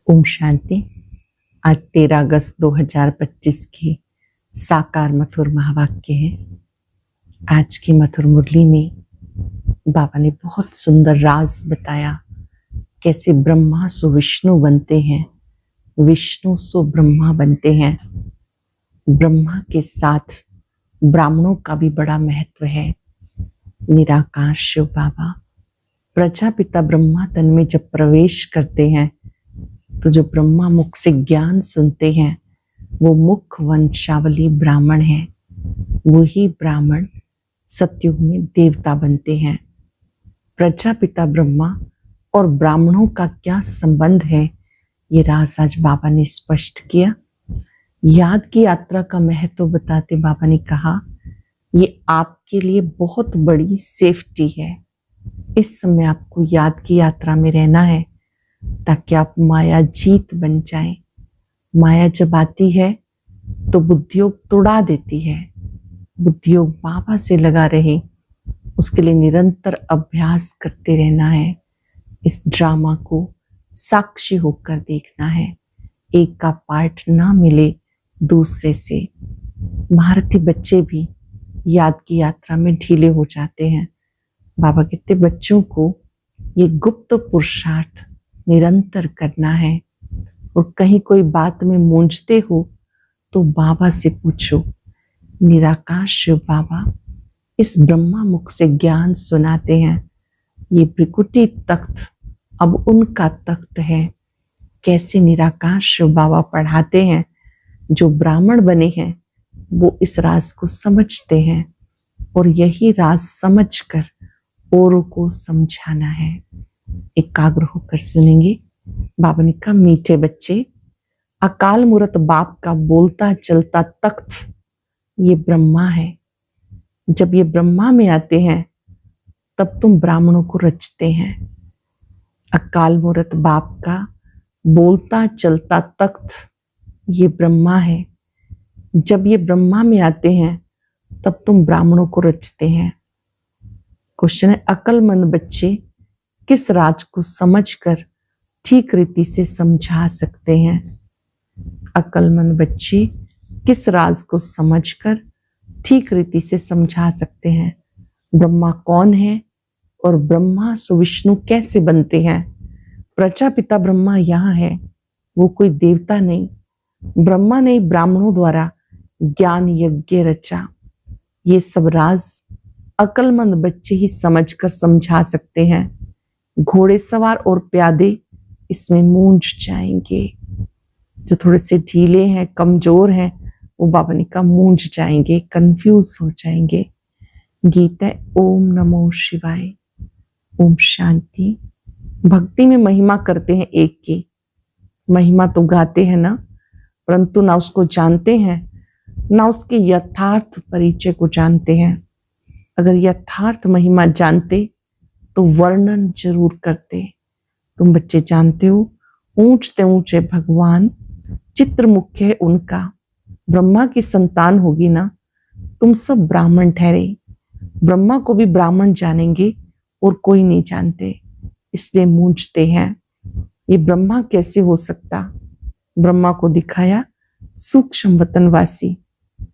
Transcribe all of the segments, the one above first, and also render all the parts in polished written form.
ओम शांति। आज 13 अगस्त 2025 की साकार मथुर महावाक्य है। आज की मथुर मुरली में बाबा ने बहुत सुंदर राज बताया, कैसे ब्रह्मा सो विष्णु बनते हैं, विष्णु सो ब्रह्मा बनते हैं। ब्रह्मा के साथ ब्राह्मणों का भी बड़ा महत्व है। निराकार शिव बाबा प्रजापिता ब्रह्मा तन में जब प्रवेश करते हैं तो जो ब्रह्मा मुख से ज्ञान सुनते हैं वो मुख वंशावली ब्राह्मण है। वही ब्राह्मण सतयुग में देवता बनते हैं। प्रजापिता ब्रह्मा और ब्राह्मणों का क्या संबंध है, ये राज आज बाबा ने स्पष्ट किया। याद की यात्रा का महत्व बताते बाबा ने कहा, ये आपके लिए बहुत बड़ी सेफ्टी है। इस समय आपको याद की यात्रा में रहना है ताकि आप माया जीत बन जाएं। माया जब आती है तो बुद्धियोग तोड़ा देती है। बुद्धियोग बाबा से लगा रहे, उसके लिए निरंतर अभ्यास करते रहना है। इस ड्रामा को साक्षी होकर देखना है। एक का पार्ट ना मिले दूसरे से। महारथी बच्चे भी याद की यात्रा में ढीले हो जाते हैं। बाबा कहते बच्चों को ये गुप्त पुरुषार्थ निरंतर करना है, और कहीं कोई बात में मूंझते हो तो बाबा से पूछो। निराकार शिव बाबा इस ब्रह्मा मुख से ज्ञान सुनाते हैं। ये भृकुटी तख्त अब उनका तख्त है। कैसे निराकार शिव बाबा पढ़ाते हैं। जो ब्राह्मण बने हैं वो इस राज को समझते हैं, और यही राज समझकर औरों को समझाना है। एकाग्र होकर सुनेंगे। बाबा ने कहा, मीठे बच्चे, अकाल मूरत बाप का बोलता चलता तख्त ये ब्रह्मा है। जब ये ब्रह्मा में आते हैं तब तुम ब्राह्मणों को रचते हैं। अकाल मूरत बाप का बोलता चलता तख्त ये ब्रह्मा है। जब ये ब्रह्मा में आते हैं तब तुम ब्राह्मणों को रचते हैं। क्वेश्चन है, अक्लमंद बच्चे किस राज को समझकर ठीक रीति से समझा सकते हैं। अक्लमंद बच्चे किस राज को समझकर ठीक रीति से समझा सकते हैं। ब्रह्मा कौन है और ब्रह्मा सो विष्णु कैसे बनते हैं। प्रजापिता ब्रह्मा यहाँ है, वो कोई देवता नहीं। ब्रह्मा ने ब्राह्मणों द्वारा ज्ञान यज्ञ रचा। ये सब राज अक्लमंद बच्चे ही समझकर समझा सकते हैं। घोड़े सवार और प्यादे इसमें मूंझ जाएंगे। जो थोड़े से ढीले हैं, कमजोर हैं, वो बाबा ने कहा मूंझ जाएंगे, कंफ्यूज हो जाएंगे। गीता है, ओम नमो शिवाय। ओम शांति। भक्ति में महिमा करते हैं एक की। महिमा तो गाते हैं ना, परंतु ना उसको जानते हैं, ना उसके यथार्थ परिचय को जानते हैं। अगर यथार्थ महिमा जानते तो वर्णन जरूर करते। तुम बच्चे जानते हो, ऊंचते ऊंचे भगवान चित्र मुख्य है उनका। ब्रह्मा की संतान होगी ना, तुम सब ब्राह्मण ठहरे। ब्रह्मा को भी ब्राह्मण जानेंगे और कोई नहीं जानते, इसलिए मूंझते हैं। ये ब्रह्मा कैसे हो सकता। ब्रह्मा को दिखाया सूक्ष्म वतनवासी।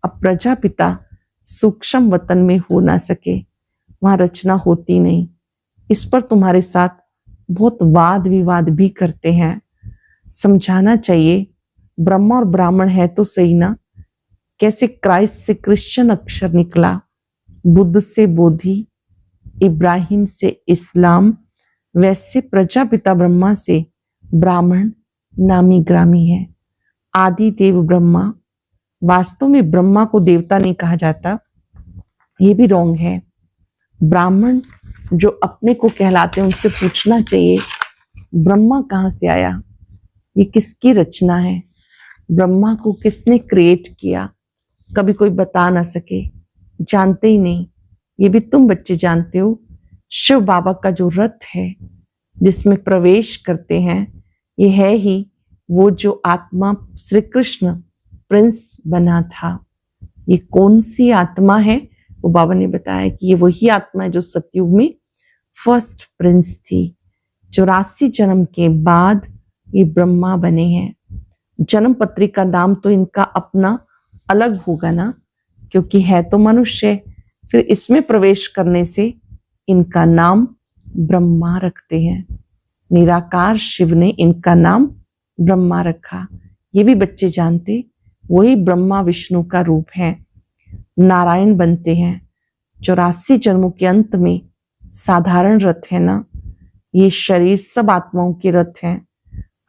अब प्रजापिता सूक्ष्म वतन में हो ना सके, वहां रचना होती नहीं। इस पर तुम्हारे साथ बहुत वाद विवाद भी करते हैं। समझाना चाहिए, ब्रह्मा और ब्राह्मण है तो सही ना। कैसे क्राइस्ट से क्रिश्चियन अक्षर निकला, बुद्ध से बोधि, इब्राहिम से इस्लाम, वैसे प्रजापिता ब्रह्मा से ब्राह्मण नामी ग्रामी है। आदि देव ब्रह्मा। वास्तव में ब्रह्मा को देवता नहीं कहा जाता, ये भी रॉन्ग है। ब्राह्मण जो अपने को कहलाते हैं उनसे पूछना चाहिए, ब्रह्मा कहाँ से आया, ये किसकी रचना है, ब्रह्मा को किसने क्रिएट किया। कभी कोई बता ना सके, जानते ही नहीं। ये भी तुम बच्चे जानते हो, शिव बाबा का जो रथ है जिसमें प्रवेश करते हैं, ये है ही वो जो आत्मा श्री कृष्ण प्रिंस बना था। ये कौन सी आत्मा है, वो बाबा ने बताया कि ये वही आत्मा है जो सतयुग में फर्स्ट प्रिंस थी। 84 जन्म के बाद ये ब्रह्मा बने हैं। जन्म पत्री का नाम तो इनका अपना अलग होगा ना, क्योंकि है तो मनुष्य। फिर इसमें प्रवेश करने से इनका नाम ब्रह्मा रखते हैं। निराकार शिव ने इनका नाम ब्रह्मा रखा। ये भी बच्चे जानते, वही ब्रह्मा विष्णु का रूप है। नारायण बनते हैं। 84 जन्मों के अंत में साधारण रथ है ना, ये शरीर सब आत्माओं के रथ हैं।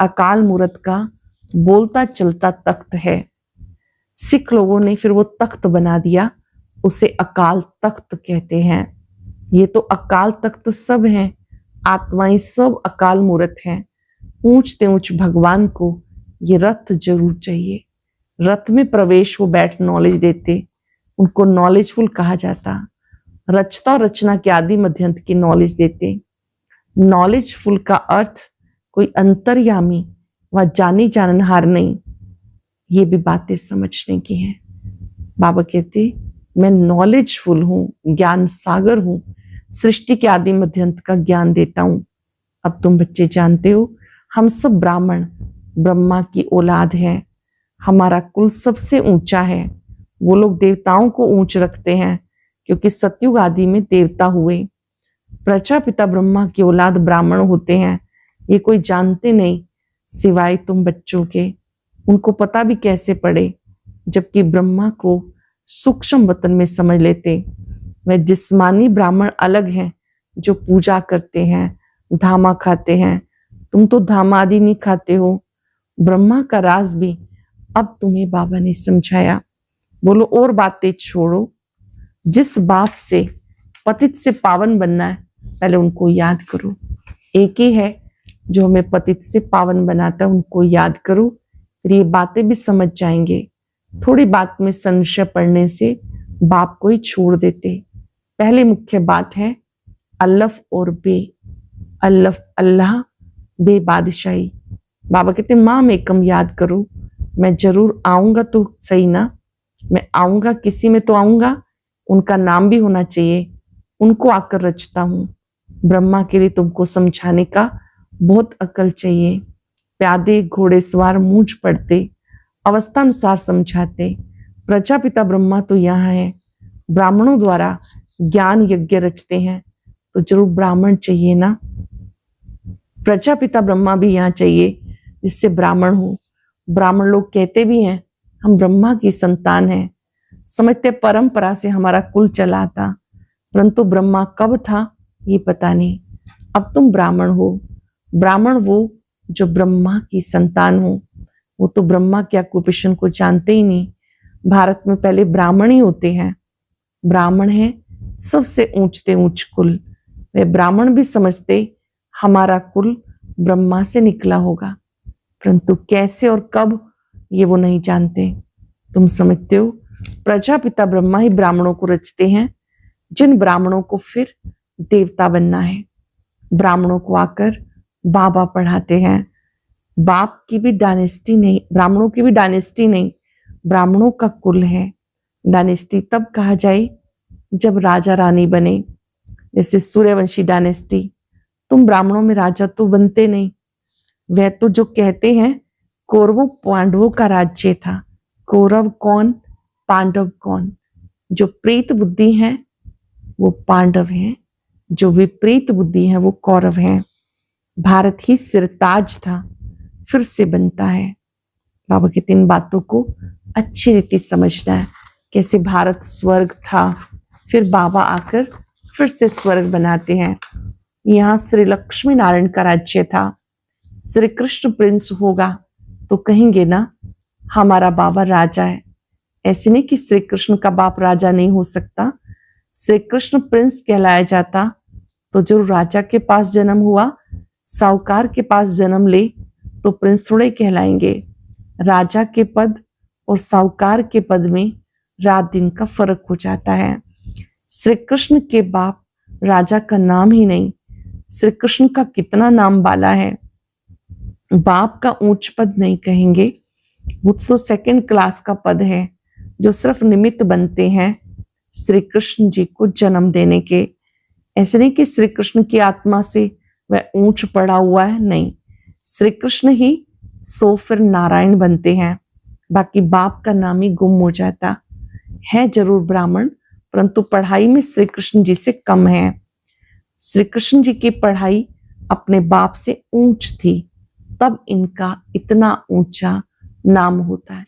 अकाल मूर्त का बोलता चलता तख्त है। सिख लोगों ने फिर वो तख्त बना दिया, उसे अकाल तख्त कहते हैं। ये तो अकाल तख्त सब हैं, आत्माएं सब अकाल मूर्त हैं। ऊंचते ऊंच भगवान को ये रथ जरूर चाहिए। रथ में प्रवेश वो बैठ नॉलेज देते, उनको नॉलेजफुल कहा जाता। रचता और रचना के आदि मध्यंत की नॉलेज देते। नॉलेजफुल का अर्थ कोई अंतर्यामी व जानी जाननहार नहीं, ये भी बातें समझने की हैं। बाबा कहते मैं नॉलेजफुल हूं, ज्ञान सागर हूं, सृष्टि के आदि मध्यंत का ज्ञान देता हूं। अब तुम बच्चे जानते हो, हम सब ब्राह्मण ब्रह्मा की औलाद हैं। हमारा कुल सबसे ऊंचा है। वो लोग देवताओं को ऊंच रखते हैं, क्योंकि सतयुग आदि में देवता हुए। प्रजापिता ब्रह्मा की औलाद ब्राह्मण होते हैं। ये कोई जानते नहीं सिवाय तुम बच्चों के। उनको पता भी कैसे पड़े, जबकि ब्रह्मा को सूक्ष्म वतन में समझ लेते। वह जिस्मानी ब्राह्मण अलग हैं, जो पूजा करते हैं, धामा खाते हैं। तुम तो धामा आदि नहीं खाते हो। ब्रह्मा का राज भी अब तुम्हें बाबा ने समझाया। बोलो और बातें छोड़ो। जिस बाप से पतित से पावन बनना है, पहले उनको याद करो। एक ही है जो हमें पतित से पावन बनाता है, उनको याद करो। फिर ये बातें भी समझ जाएंगे। थोड़ी बात में संशय पड़ने से बाप को ही छोड़ देते। पहले मुख्य बात है अल्लफ और बे। अल्लफ अल्लाह, बे बादशाही। बाबा कहते माम एकम याद करो। मैं जरूर आऊंगा तो सही ना, मैं आऊंगा, किसी में तो आऊंगा, उनका नाम भी होना चाहिए। उनको आकर रचता हूं। ब्रह्मा के लिए तुमको समझाने का बहुत अकल चाहिए। प्यादे घोड़े सवार मूंछ पड़ते, अवस्था अनुसार समझाते। प्रजापिता ब्रह्मा तो यहाँ है। ब्राह्मणों द्वारा ज्ञान यज्ञ रचते हैं, तो जरूर ब्राह्मण चाहिए ना। प्रजापिता ब्रह्मा भी यहाँ चाहिए, जिससे ब्राह्मण हो। ब्राह्मण लोग कहते भी हैं हम ब्रह्मा की संतान हैं। समझते परंपरा से हमारा कुल चला था, परंतु ब्रह्मा कब था ये पता नहीं। अब तुम ब्राह्मण हो। ब्राह्मण वो जो ब्रह्मा की संतान हो। वो तो ब्रह्मा के ऑक्यूपेशन को जानते ही नहीं। भारत में पहले ब्राह्मण ही होते हैं। ब्राह्मण है सबसे ऊंचते ऊंच कुल। वे ब्राह्मण भी समझते हमारा कुल ब्रह्मा से निकला होगा, परंतु कैसे और कब ये वो नहीं जानते। तुम समझते हो प्रजापिता ब्रह्मा ही ब्राह्मणों को रचते हैं, जिन ब्राह्मणों को फिर देवता बनना है। ब्राह्मणों को आकर बाबा पढ़ाते हैं। बाप की भी डायनेस्टी नहीं, ब्राह्मणों की भी डायनेस्टी नहीं, ब्राह्मणों का कुल है। डायनेस्टी तब कहा जाए जब राजा रानी बने, जैसे सूर्यवंशी डायनेस्टी। तुम ब्राह्मणों में राजा तो बनते नहीं। वह तो जो कहते हैं कौरवों पांडवों का राज्य था। कौरव कौन, पांडव कौन? जो प्रीत बुद्धि है वो पांडव हैं, जो विपरीत बुद्धि है वो कौरव हैं। भारत ही सिरताज था, फिर से बनता है। बाबा की 3 बातों को अच्छी रीति समझना है। कैसे भारत स्वर्ग था, फिर बाबा आकर फिर से स्वर्ग बनाते हैं। यहाँ श्री लक्ष्मी नारायण का राज्य था। श्री कृष्ण प्रिंस होगा तो कहेंगे ना हमारा बाबा राजा है। ऐसे नहीं कि श्री कृष्ण का बाप राजा नहीं हो सकता। श्री कृष्ण प्रिंस कहलाया जाता तो जरूर राजा के पास जन्म हुआ। साहूकार के पास जन्म ले तो प्रिंस थोड़े कहलाएंगे। राजा के पद और साहूकार के पद में रात दिन का फर्क हो जाता है। श्री कृष्ण के बाप राजा का नाम ही नहीं, श्री कृष्ण का कितना नाम बाला है। बाप का ऊंच पद नहीं कहेंगे, वो तो 2nd क्लास का पद है, जो सिर्फ निमित्त बनते हैं श्री कृष्ण जी को जन्म देने के। ऐसे नहीं कि श्री कृष्ण की आत्मा से वह ऊंच पड़ा हुआ है, नहीं। श्री कृष्ण ही सो फिर नारायण बनते हैं, बाकी बाप का नाम ही गुम हो जाता है। जरूर ब्राह्मण, परंतु पढ़ाई में श्री कृष्ण जी से कम है। श्री कृष्ण जी की पढ़ाई अपने बाप से ऊंच थी, तब इनका इतना ऊंचा नाम होता है।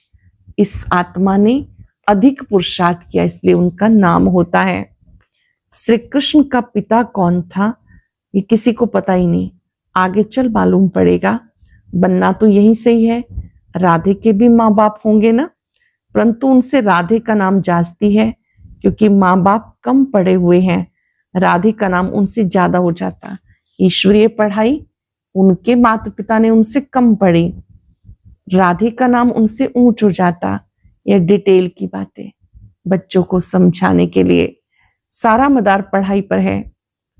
इस आत्मा ने अधिक पुरुषार्थ किया, इसलिए उनका नाम होता है। श्री कृष्ण का पिता कौन था ये किसी को पता ही नहीं, आगे चल मालूम पड़ेगा। बनना तो यहीं से ही है। राधे के भी माँ बाप होंगे ना, परंतु उनसे राधे का नाम जास्ती है, क्योंकि माँ बाप कम पढ़े हुए हैं। राधे का नाम उनसे ज्यादा हो जाता। ईश्वरीय पढ़ाई उनके माता पिता ने उनसे कम पढ़ी, राधे का नाम उनसे ऊंच हो जाता। यह डिटेल की बातें बच्चों को समझाने के लिए। सारा मदार पढ़ाई पर है,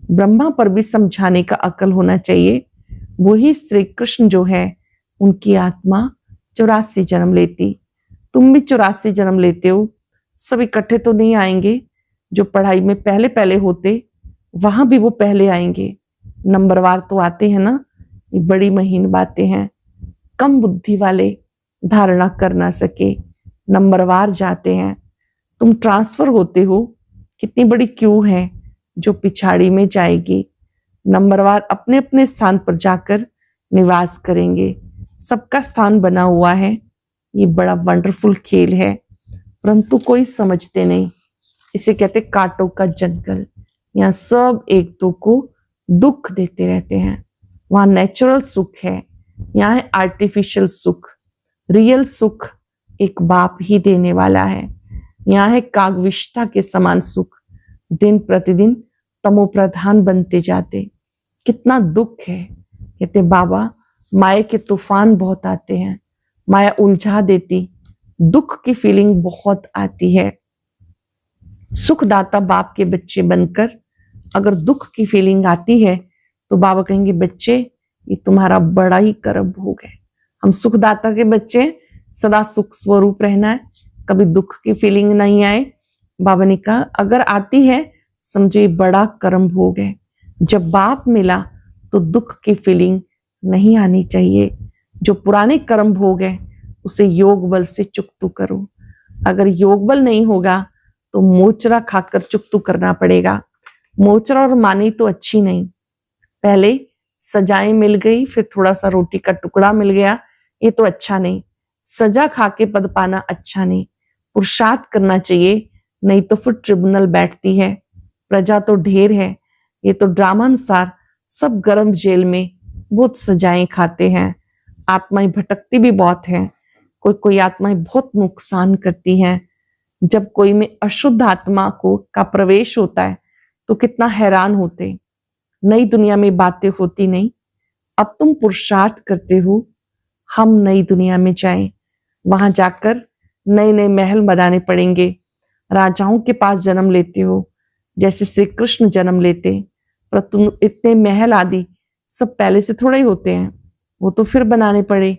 ब्रह्मा पर भी समझाने का अकल होना चाहिए। वही श्री कृष्ण जो है, उनकी आत्मा 84 जन्म लेती। तुम भी 84 जन्म लेते हो। सब इकट्ठे तो नहीं आएंगे। जो पढ़ाई में पहले पहले होते, वहां भी वो पहले आएंगे। नंबरवार तो आते हैं ना, ये बड़ी महीन बातें हैं। कम बुद्धि वाले धारणा कर ना सके, नंबरवार जाते हैं। तुम ट्रांसफर होते हो, कितनी बड़ी क्यू है जो पिछाड़ी में जाएगी। नंबरवार अपने अपने स्थान पर जाकर निवास करेंगे। सबका स्थान बना हुआ है। ये बड़ा वंडरफुल खेल है, परंतु कोई समझते नहीं। इसे कहते कांटों का जंगल। यहाँ सब एक दो को दुख देते रहते हैं। वहां नेचुरल सुख है, यहाँ है आर्टिफिशियल सुख। रियल सुख एक बाप ही देने वाला है। यहाँ है कागविष्ठा के समान सुख। दिन प्रतिदिन तमो प्रधान बनते जाते। कितना दुख है। कहते बाबा, माया के तूफान बहुत आते हैं, माया उलझा देती, दुख की फीलिंग बहुत आती है। सुखदाता बाप के बच्चे बनकर अगर दुख की फीलिंग आती है तो बाबा कहेंगे बच्चे, ये तुम्हारा बड़ा ही कर्म हो गए। हम सुखदाता के बच्चे, सदा सुख स्वरूप रहना है, कभी दुख की फीलिंग नहीं आए। बाबा ने कहा अगर आती है समझे बड़ा कर्म हो गए। जब बाप मिला तो दुख की फीलिंग नहीं आनी चाहिए। जो पुराने कर्म हो गए उसे योग बल से चुकतू करो। अगर योग बल नहीं होगा तो मोचरा खाकर चुकतू करना पड़ेगा। मोचरा और मानी तो अच्छी नहीं। पहले सजाएं मिल गई, फिर थोड़ा सा रोटी का टुकड़ा मिल गया, ये तो अच्छा नहीं। सजा खा के पद पाना अच्छा नहीं। पुरुषार्थ करना चाहिए, नहीं तो फिर ट्रिब्यूनल बैठती है। प्रजा तो ढेर है, ये तो ड्रामा अनुसार सब गर्म जेल में बहुत सजाएं खाते हैं। आत्माएं भटकती भी बहुत हैं। कोई कोई आत्माएं बहुत नुकसान करती हैं। जब कोई में अशुद्ध आत्मा का प्रवेश होता है तो कितना हैरान होते। नई दुनिया में बातें होती नहीं। अब तुम पुरुषार्थ करते हो, हम नई दुनिया में जाएं। वहां जाकर नए नए महल बनाने पड़ेंगे। राजाओं के पास जन्म लेते हो, जैसे श्री कृष्ण जन्म लेते, पर तुम इतने महल आदि सब पहले से थोड़े ही होते हैं, वो तो फिर बनाने पड़े।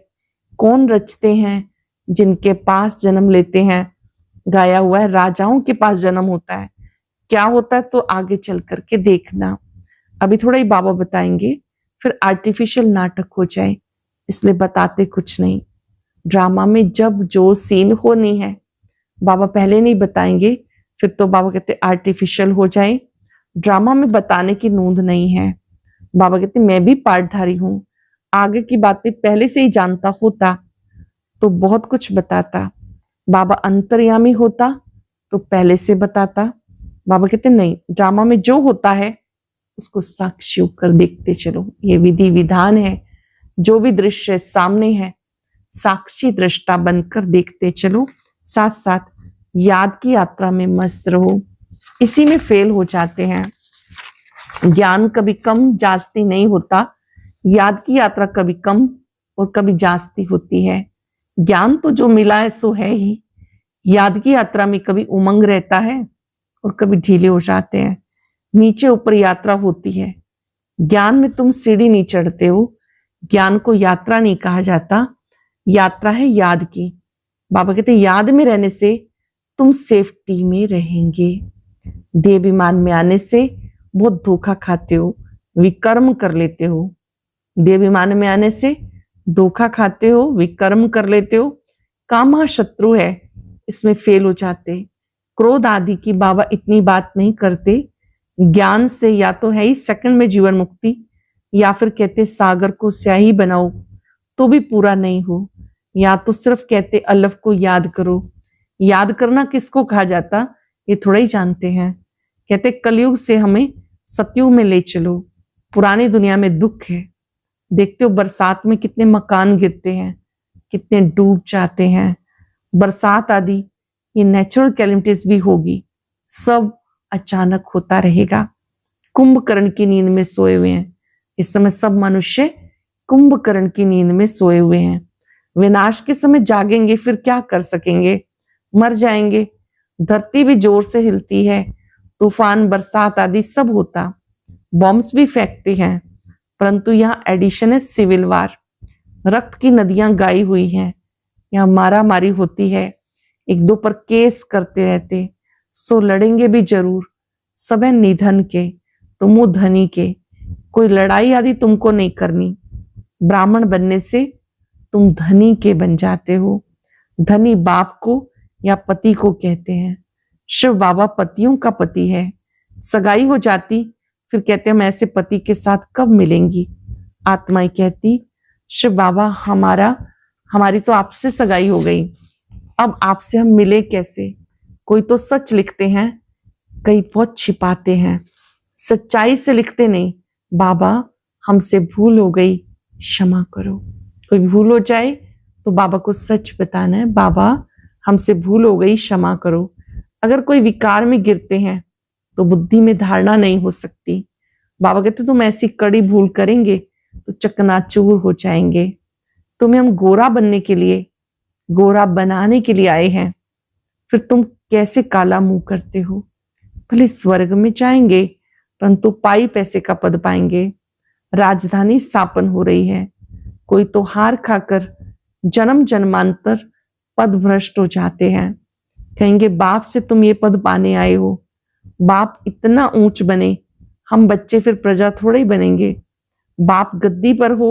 कौन रचते हैं? जिनके पास जन्म लेते हैं। गाया हुआ है राजाओं के पास जन्म होता है। क्या होता है तो आगे चल करके देखना। अभी थोड़ा ही बाबा बताएंगे, फिर आर्टिफिशियल नाटक हो जाए, इसलिए बताते कुछ नहीं। ड्रामा में जब जो सीन होनी है बाबा पहले नहीं बताएंगे, फिर तो बाबा कहते आर्टिफिशियल हो जाए। ड्रामा में बताने की नूंद नहीं है। बाबा कहते मैं भी पाठधारी हूं, आगे की बातें पहले से ही जानता होता तो बहुत कुछ बताता। बाबा अंतर्यामी होता तो पहले से बताता। बाबा कहते नहीं, ड्रामा में जो होता है उसको साक्षी होकर देखते चलो। ये विधि विधान है। जो भी दृश्य सामने है साक्षी दृष्टा बनकर देखते चलो। साथ साथ याद की यात्रा में मस्त रहो। इसी में फेल हो जाते हैं। ज्ञान कभी कम जास्ती नहीं होता। याद की यात्रा कभी कम और कभी जास्ती होती है। ज्ञान तो जो मिला है सो है ही। याद की यात्रा में कभी उमंग रहता है और कभी ढीले हो जाते हैं। नीचे ऊपर यात्रा होती है। ज्ञान में तुम सीढ़ी नहीं चढ़ते हो। ज्ञान को यात्रा नहीं कहा जाता, यात्रा है याद की। बाबा कहते याद में रहने से तुम सेफ्टी में रहेंगे। देहाभिमान में आने से बहुत धोखा खाते हो, विकर्म कर लेते हो। देहाभिमान में आने से धोखा खाते हो, विकर्म कर लेते हो, कामा शत्रु है, इसमें फेल हो जाते। क्रोध आदि की बाबा इतनी बात नहीं करते। ज्ञान से या तो है ही सेकंड में जीवन मुक्ति, या फिर कहते सागर को स्याही बनाओ तो भी पूरा नहीं हो, या तो सिर्फ कहते अल्लाह को याद करो। याद करना किसको कहा जाता ये थोड़ा ही जानते हैं। कहते कलयुग से हमें सतयुग में ले चलो। पुरानी दुनिया में दुख है, देखते हो बरसात में कितने मकान गिरते हैं, कितने डूब जाते हैं। बरसात आदि ये नेचुरल कैलेमिटीज भी होगी, सब अचानक होता रहेगा। कुंभकर्ण की नींद में सोए हुए हैं इस समय सब मनुष्य, कुंभकर्ण की नींद में सोए हुए हैं। विनाश के समय जागेंगे फिर क्या कर सकेंगे, मर जाएंगे। धरती भी जोर से हिलती है, तूफान बरसात आदि सब होता, बॉम्ब्स भी फेंकते हैं, परंतु यहाँ एडिशन है सिविल वार। रक्त की नदियां गाई हुई हैं, यहाँ मारा मारी होती है, एक दो पर केस करते रहते, सो लड़ेंगे भी जरूर। सब है निधन के, तुम हो धनी के, कोई लड़ाई आदि तुमको नहीं करनी। ब्राह्मण बनने से तुम धनी के बन जाते हो। धनी बाप को या पति को कहते हैं। शिव बाबा पतियों का पति है। सगाई हो जाती फिर कहते हैं हम ऐसे पति के साथ कब मिलेंगी। आत्माएं कहती शिव बाबा हमारी तो आपसे सगाई हो गई, अब आपसे हम मिले कैसे। कोई तो सच लिखते हैं, कई बहुत छिपाते हैं, सच्चाई से लिखते नहीं। बाबा हमसे भूल हो गई, क्षमा करो। कोई भूल हो जाए तो बाबा को सच बताना है, बाबा हमसे भूल हो गई, क्षमा करो। अगर कोई विकार में गिरते हैं तो बुद्धि में धारणा नहीं हो सकती। बाबा कहते तुम ऐसी कड़ी भूल करेंगे तो चकनाचूर हो जाएंगे। तुम्हें हम गोरा बनने के लिए, गोरा बनाने के लिए आए हैं, फिर तुम कैसे काला मुंह करते हो। भले स्वर्ग में जाएंगे परंतु पाई पैसे का पद पाएंगे। राजधानी स्थापन हो रही है, कोई तो हार खाकर जन्म जन्मांतर पद भ्रष्ट हो जाते हैं। कहेंगे बाप से तुम ये पद पाने आए हो, बाप इतना ऊंच बने, हम बच्चे फिर प्रजा थोड़े ही बनेंगे। बाप गद्दी पर हो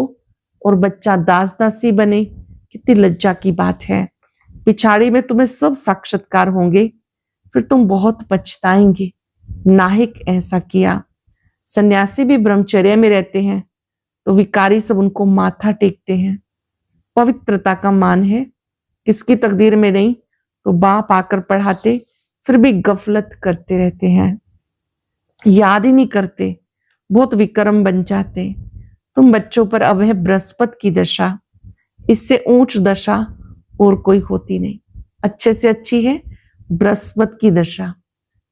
और बच्चा दास दासी बने, कितनी लज्जा की बात है। पिछाड़ी में तुम्हें सब साक्षात्कार होंगे, फिर तुम बहुत पछताएंगे, नाहिक ऐसा किया। सन्यासी भी ब्रह्मचर्य में रहते हैं तो विकारी सब उनको माथा टेकते हैं। पवित्रता का मान है, किसकी तकदीर में नहीं, तो बाप आकर पढ़ाते फिर भी गफलत करते रहते हैं, याद ही नहीं करते, बहुत विक्रम बन जाते। तुम बच्चों पर अब है बृहस्पति की दशा, इससे ऊंच दशा और कोई होती नहीं। अच्छे से अच्छी है बृहस्पति की दशा,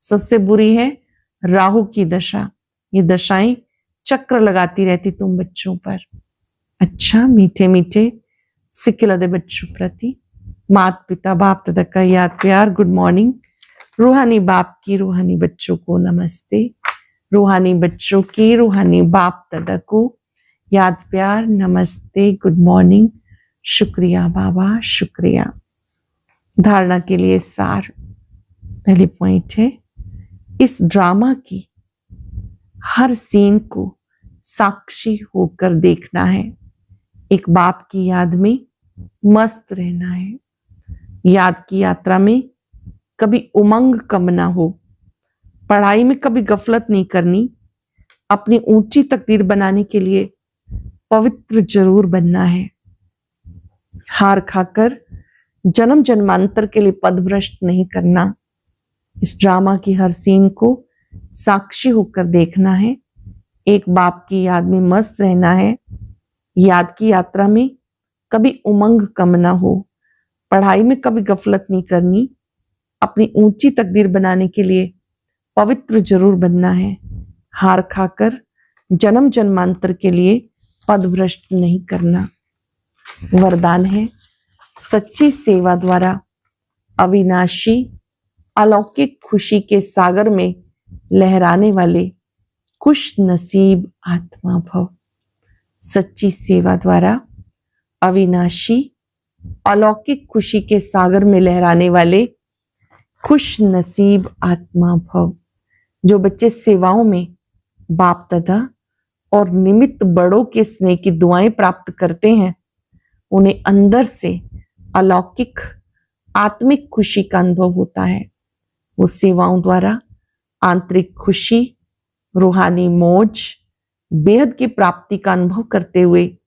सबसे बुरी है राहु की दशा। ये दशाएं चक्र लगाती रहती तुम बच्चों पर। अच्छा मीठे मीठे सिक्किलदे बच्चों प्रति माता पिता बाप दादा का याद प्यार, गुड मॉर्निंग। रूहानी बाप की रूहानी बच्चों को नमस्ते, रूहानी बच्चों की रूहानी बाप दादा को याद प्यार, नमस्ते, गुड मॉर्निंग, शुक्रिया बाबा, शुक्रिया। धारणा के लिए सार, पहली पॉइंट है इस ड्रामा की हर सीन को साक्षी होकर देखना है। एक बाप की याद में मस्त रहना है। याद की यात्रा में कभी उमंग कम ना हो, पढ़ाई में कभी गफलत नहीं करनी, अपनी ऊंची तकदीर बनाने के लिए पवित्र जरूर बनना है। हार खाकर जन्म जन्मांतर के लिए पदभ्रष्ट नहीं करना। इस ड्रामा की हर सीन को साक्षी होकर देखना है। एक बाप की याद में मस्त रहना है। याद की यात्रा में कभी उमंग कम ना हो, पढ़ाई में कभी गफलत नहीं करनी, अपनी ऊंची तकदीर बनाने के लिए पवित्र जरूर बनना है। हार खाकर जन्म जन्मांतर के लिए पदभ्रष्ट नहीं करना। वरदान है सच्ची सेवा द्वारा अविनाशी अलौकिक खुशी के सागर में लहराने वाले खुश नसीब आत्मा भव। सच्ची सेवा द्वारा अविनाशी अलौकिक खुशी के सागर में लहराने वाले खुश नसीब आत्मा भव। जो बच्चे सेवाओं में बाप दादा और निमित्त बड़ों के स्नेह की दुआएं प्राप्त करते हैं, उन्हें अंदर से अलौकिक आत्मिक खुशी का अनुभव होता है। वो सेवाओं द्वारा आंतरिक खुशी, रूहानी मौज, बेहद की प्राप्ति का अनुभव करते हुए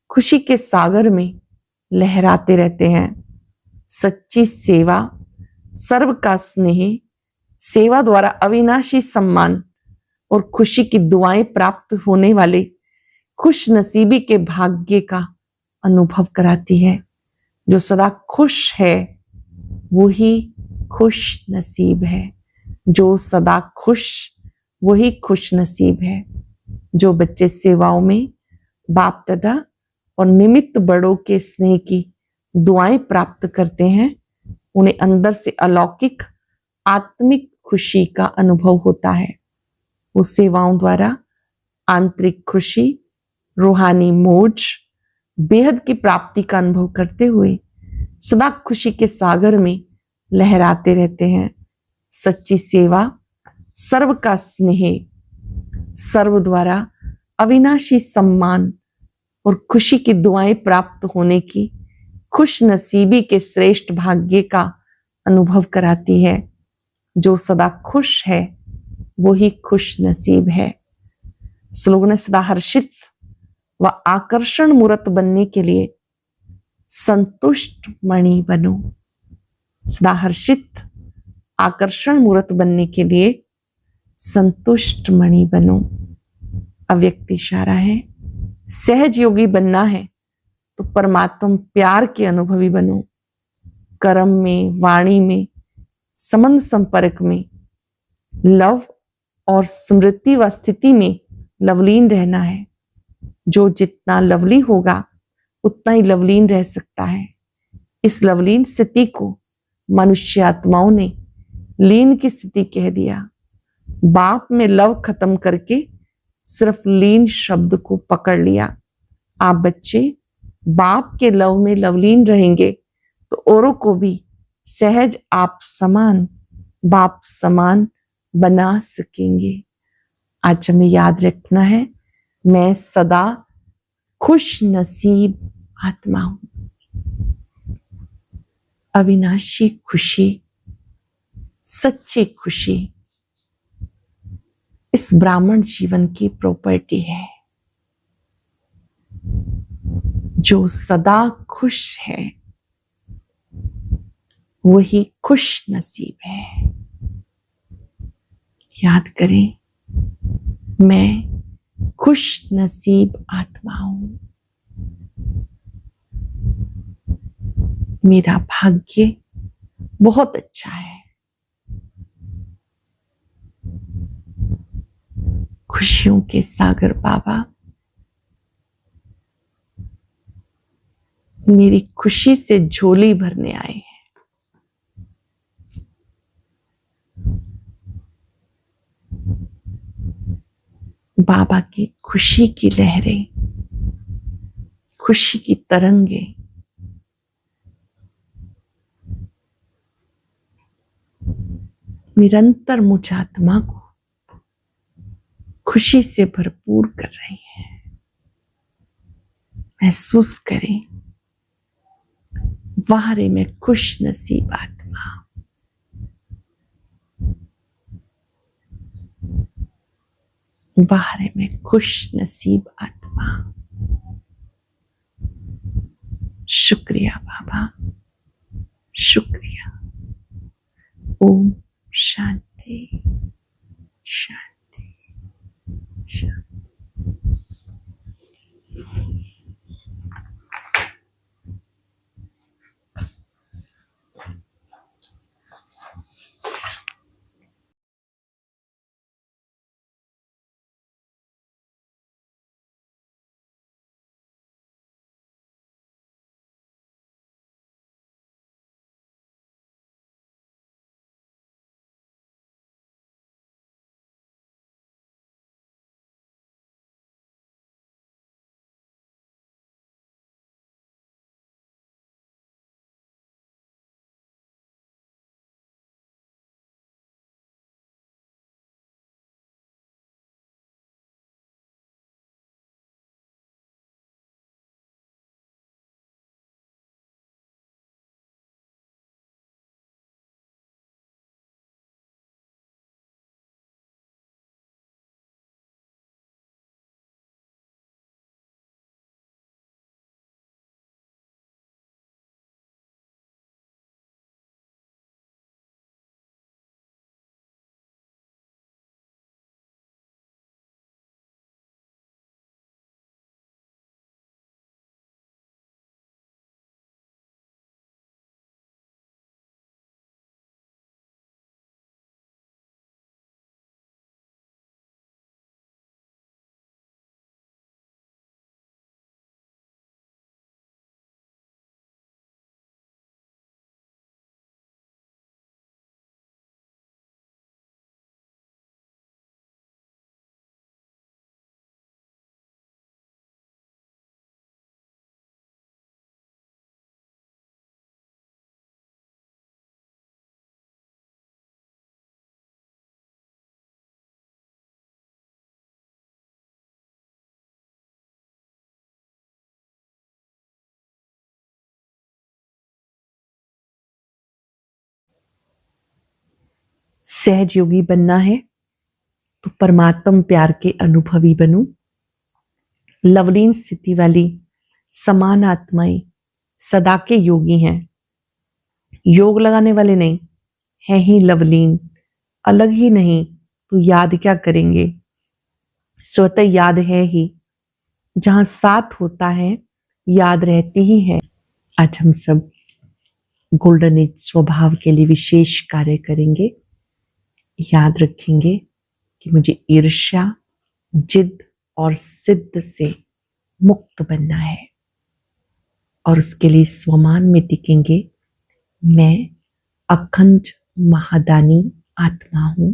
खुशी के सागर में लहराते रहते हैं। सच्ची सेवा, सर्व का स्नेह, सेवा द्वारा अविनाशी सम्मान और खुशी की दुआएं प्राप्त होने वाले खुश नसीबी के भाग्य का अनुभव कराती है। जो सदा खुश है वही खुश नसीब है। जो सदा खुश वही खुश नसीब है। जो बच्चे सेवाओं में बाप दादा और निमित्त बड़ों के स्नेह की दुआएं प्राप्त करते हैं, उन्हें अंदर से अलौकिक आत्मिक खुशी का अनुभव होता है। वो सेवाओं द्वारा आंतरिक खुशी, रूहानी मौज, बेहद की प्राप्ति का अनुभव करते हुए सदा खुशी के सागर में लहराते रहते हैं। सच्ची सेवा, सर्व का स्नेह, सर्व द्वारा अविनाशी सम्मान और खुशी की दुआएं प्राप्त होने की खुश नसीबी के श्रेष्ठ भाग्य का अनुभव कराती है। जो सदा खुश है वही खुश नसीब है। स्लोगन: सदा हर्षित व आकर्षण मूर्त बनने के लिए संतुष्ट मणि बनो। सदा हर्षित आकर्षण मूर्त बनने के लिए संतुष्ट मणि बनो। अव्यक्त इशारा है। सहज योगी बनना है तो परमात्म प्यार के अनुभवी बनो। कर्म में, वाणी में, संबंध संपर्क में, लव और स्मृति व स्थिति में लवलीन रहना है। जो जितना लवली होगा उतना ही लवलीन रह सकता है। इस लवलीन स्थिति को मनुष्य आत्माओं ने लीन की स्थिति कह दिया। बाप में लव खत्म करके सिर्फ लीन शब्द को पकड़ लिया। आप बच्चे बाप के लव में लवलीन रहेंगे तो औरों को भी सहज आप समान, बाप समान बना सकेंगे। आज हमें याद रखना है, मैं सदा खुश नसीब आत्मा हूं। अविनाशी खुशी, सच्ची खुशी इस ब्राह्मण जीवन की प्रॉपर्टी है। जो सदा खुश है वही खुश नसीब है। याद करें, मैं खुश नसीब आत्मा हूं। मेरा भाग्य बहुत अच्छा है। खुशियों के सागर बाबा मेरी खुशी से झोली भरने आए हैं। बाबा की खुशी की लहरें, खुशी की तरंगे निरंतर मुझ आत्मा को खुशी से भरपूर कर रही है। महसूस करें, वारे में खुश नसीब आत्मा। वारे में खुश नसीब आत्मा। शुक्रिया बाबा, शुक्रिया। ओम शांति शांति शांति। सहज योगी बनना है तो परमात्म प्यार के अनुभवी बनूं। लवलीन स्थिति वाली समान आत्माएं सदा के योगी हैं, योग लगाने वाले नहीं, है ही लवलीन, अलग ही नहीं तो याद क्या करेंगे, स्वतः याद है ही, जहां साथ होता है याद रहती ही है। आज हम सब गोल्डन एज स्वभाव के लिए विशेष कार्य करेंगे। याद रखेंगे कि मुझे ईर्ष्या, जिद और सिद्ध से मुक्त बनना है और उसके लिए स्वमान में टिकेंगे। मैं अखंड महादानी आत्मा हूं,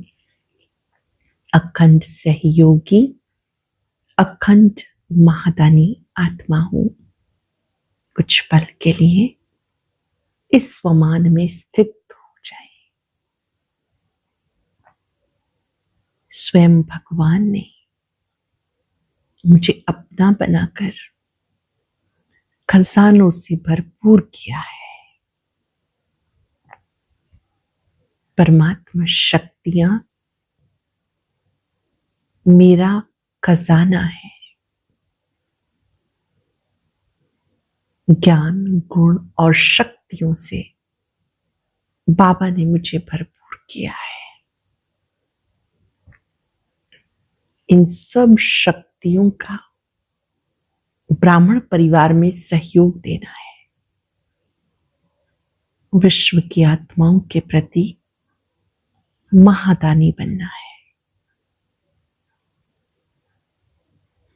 अखंड सहयोगी, अखंड महादानी आत्मा हूं। कुछ पल के लिए इस स्वमान में स्थित हो जाए। स्वयं भगवान ने मुझे अपना बनाकर खजानों से भरपूर किया है। परमात्मा शक्तियां मेरा खजाना है। ज्ञान, गुण और शक्तियों से बाबा ने मुझे भरपूर किया है। इन सब शक्तियों का ब्राह्मण परिवार में सहयोग देना है। विश्व की आत्माओं के प्रति महादानी बनना है।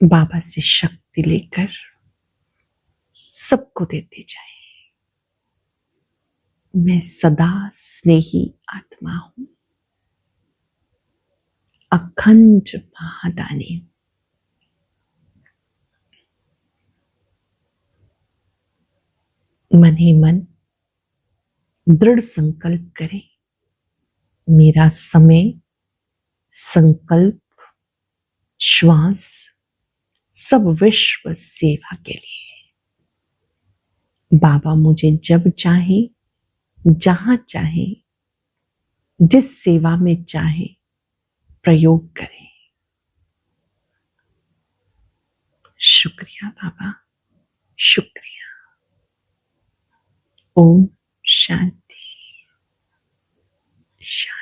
बाबा से शक्ति लेकर सबको देते जाए। मैं सदा स्नेही आत्मा हूं, अखंड महादानी हूं। मन ही मन दृढ़ संकल्प करें, मेरा समय, संकल्प, श्वास सब विश्व सेवा के लिए। बाबा मुझे जब चाहे, जहां चाहे, जिस सेवा में चाहे प्रयोग करें। शुक्रिया बाबा, शुक्रिया। ओम शांति शांति।